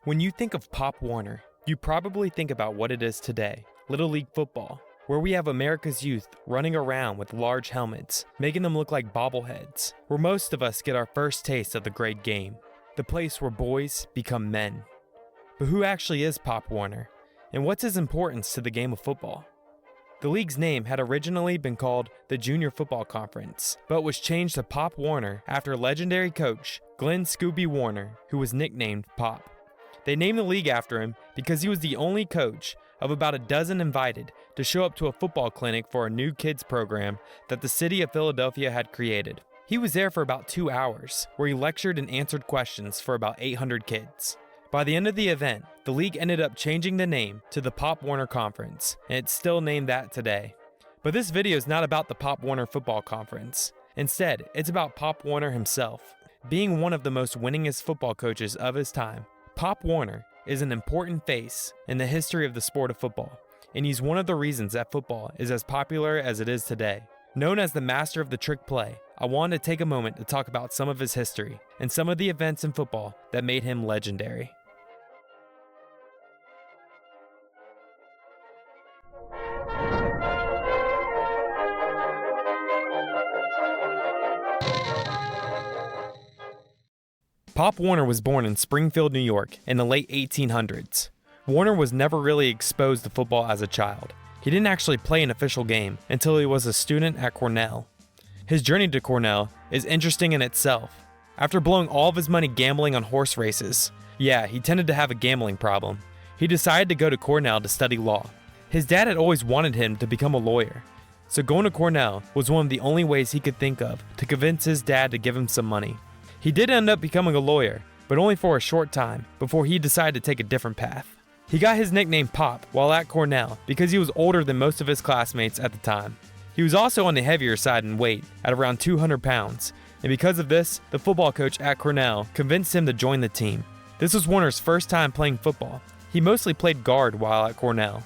When you think of Pop Warner, you probably think about what it is today, Little League football, where we have America's youth running around with large helmets, making them look like bobbleheads, where most of us get our first taste of the great game, the place where boys become men. But who actually is Pop Warner, and what's his importance to the game of football? The league's name had originally been called the Junior Football Conference, but was changed to Pop Warner after legendary coach Glenn Scooby Warner, who was nicknamed Pop. They named the league after him because he was the only coach of about a dozen invited to show up to a football clinic for a new kids program that the city of Philadelphia had created. He was there for about 2 hours, where he lectured and answered questions for about 800 kids. By the end of the event, the league ended up changing the name to the Pop Warner Conference, and it's still named that today. But this video is not about the Pop Warner Football Conference. Instead, it's about Pop Warner himself. Being one of the most winningest football coaches of his time, Pop Warner is an important face in the history of the sport of football, and he's one of the reasons that football is as popular as it is today. Known as the master of the trick play, I wanted to take a moment to talk about some of his history and some of the events in football that made him legendary. Pop Warner was born in Springfield, New York in the late 1800s. Warner was never really exposed to football as a child. He didn't actually play an official game until he was a student at Cornell. His journey to Cornell is interesting in itself. After blowing all of his money gambling on horse races, he tended to have a gambling problem. He decided to go to Cornell to study law. His dad had always wanted him to become a lawyer, so going to Cornell was one of the only ways he could think of to convince his dad to give him some money. He did end up becoming a lawyer, but only for a short time before he decided to take a different path. He got his nickname Pop while at Cornell because he was older than most of his classmates at the time. He was also on the heavier side in weight at around 200 pounds, and because of this, the football coach at Cornell convinced him to join the team. This was Warner's first time playing football. He mostly played guard while at Cornell.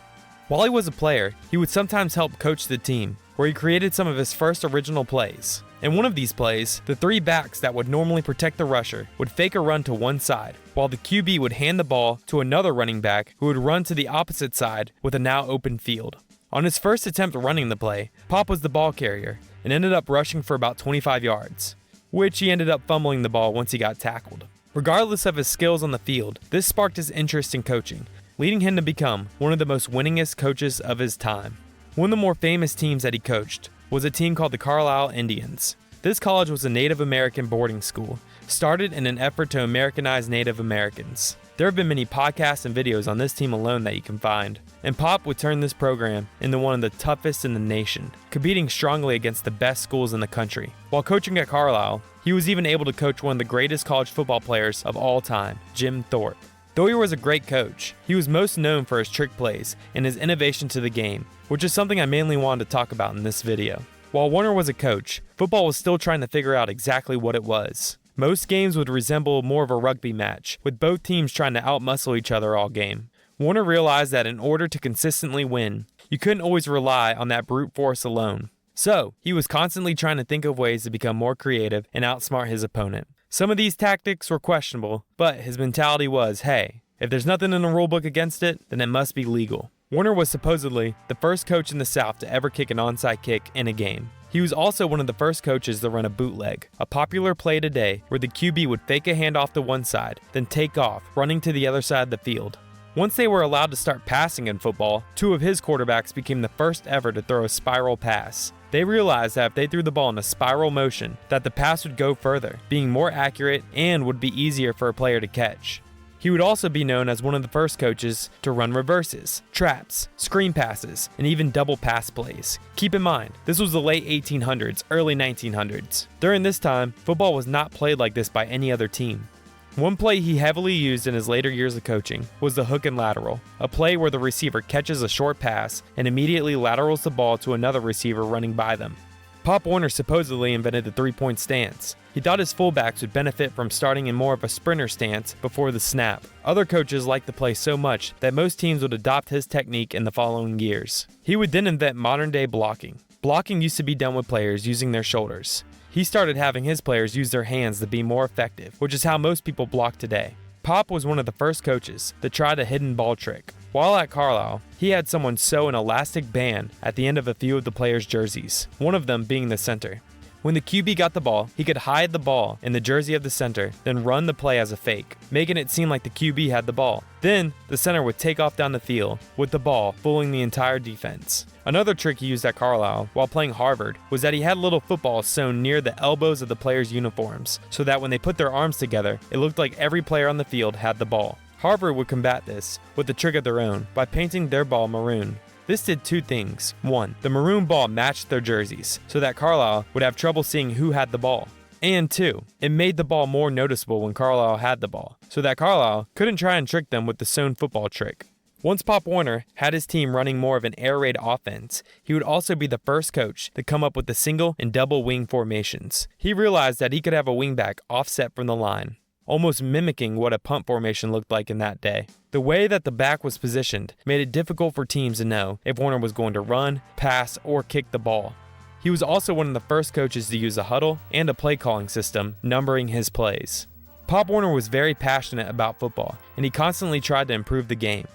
While he was a player, he would sometimes help coach the team, where he created some of his first original plays. In one of these plays, the three backs that would normally protect the rusher would fake a run to one side, while the QB would hand the ball to another running back who would run to the opposite side with a now open field. On his first attempt running the play, Pop was the ball carrier and ended up rushing for about 25 yards, which he ended up fumbling the ball once he got tackled. Regardless of his skills on the field, this sparked his interest in coaching, leading him to become one of the most winningest coaches of his time. One of the more famous teams that he coached was a team called the Carlisle Indians. This college was a Native American boarding school, started in an effort to Americanize Native Americans. There have been many podcasts and videos on this team alone that you can find, and Pop would turn this program into one of the toughest in the nation, competing strongly against the best schools in the country. While coaching at Carlisle, he was even able to coach one of the greatest college football players of all time, Jim Thorpe. Though he was a great coach, he was most known for his trick plays and his innovation to the game, which is something I mainly wanted to talk about in this video. While Warner was a coach, football was still trying to figure out exactly what it was. Most games would resemble more of a rugby match, with both teams trying to outmuscle each other all game. Warner realized that in order to consistently win, you couldn't always rely on that brute force alone. So, he was constantly trying to think of ways to become more creative and outsmart his opponent. Some of these tactics were questionable, but his mentality was, hey, if there's nothing in the rulebook against it, then it must be legal. Warner was supposedly the first coach in the South to ever kick an onside kick in a game. He was also one of the first coaches to run a bootleg, a popular play today where the QB would fake a handoff to one side, then take off, running to the other side of the field. Once they were allowed to start passing in football, two of his quarterbacks became the first ever to throw a spiral pass. They realized that if they threw the ball in a spiral motion, that the pass would go further, being more accurate and would be easier for a player to catch. He would also be known as one of the first coaches to run reverses, traps, screen passes, and even double pass plays. Keep in mind, this was the late 1800s, early 1900s. During this time, football was not played like this by any other team. One play he heavily used in his later years of coaching was the hook and lateral, a play where the receiver catches a short pass and immediately laterals the ball to another receiver running by them. Pop Warner supposedly invented the three-point stance. He thought his fullbacks would benefit from starting in more of a sprinter stance before the snap. Other coaches liked the play so much that most teams would adopt his technique in the following years. He would then invent modern-day blocking. Blocking used to be done with players using their shoulders. He started having his players use their hands to be more effective, which is how most people block today. Pop was one of the first coaches that tried a hidden ball trick. While at Carlisle, he had someone sew an elastic band at the end of a few of the players' jerseys, one of them being the center. When the QB got the ball, he could hide the ball in the jersey of the center, then run the play as a fake, making it seem like the QB had the ball. Then, the center would take off down the field with the ball, fooling the entire defense. Another trick he used at Carlisle while playing Harvard was that he had little footballs sewn near the elbows of the players' uniforms, so that when they put their arms together, it looked like every player on the field had the ball. Harvard would combat this with a trick of their own by painting their ball maroon. This did two things. One, the maroon ball matched their jerseys, so that Carlisle would have trouble seeing who had the ball. And two, it made the ball more noticeable when Carlisle had the ball, so that Carlisle couldn't try and trick them with the sewn football trick. Once Pop Warner had his team running more of an air raid offense, he would also be the first coach to come up with the single and double wing formations. He realized that he could have a wingback offset from the line, almost mimicking what a punt formation looked like in that day. The way that the back was positioned made it difficult for teams to know if Warner was going to run, pass, or kick the ball. He was also one of the first coaches to use a huddle and a play calling system, numbering his plays. Pop Warner was very passionate about football, and he constantly tried to improve the game.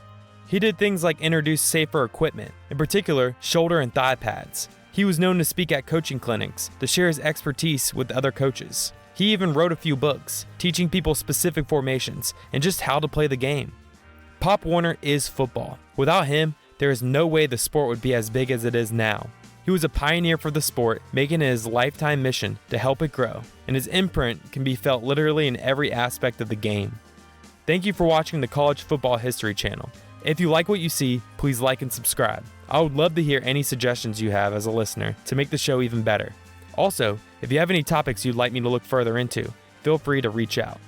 He did things like introduce safer equipment, in particular shoulder and thigh pads. He was known to speak at coaching clinics to share his expertise with other coaches. He even wrote a few books, teaching people specific formations and just how to play the game. Pop Warner is football. Without him, there is no way the sport would be as big as it is now. He was a pioneer for the sport, making it his lifetime mission to help it grow, and his imprint can be felt literally in every aspect of the game. Thank you for watching the College Football History channel. If you like what you see, please like and subscribe. I would love to hear any suggestions you have as a listener to make the show even better. Also, if you have any topics you'd like me to look further into, feel free to reach out.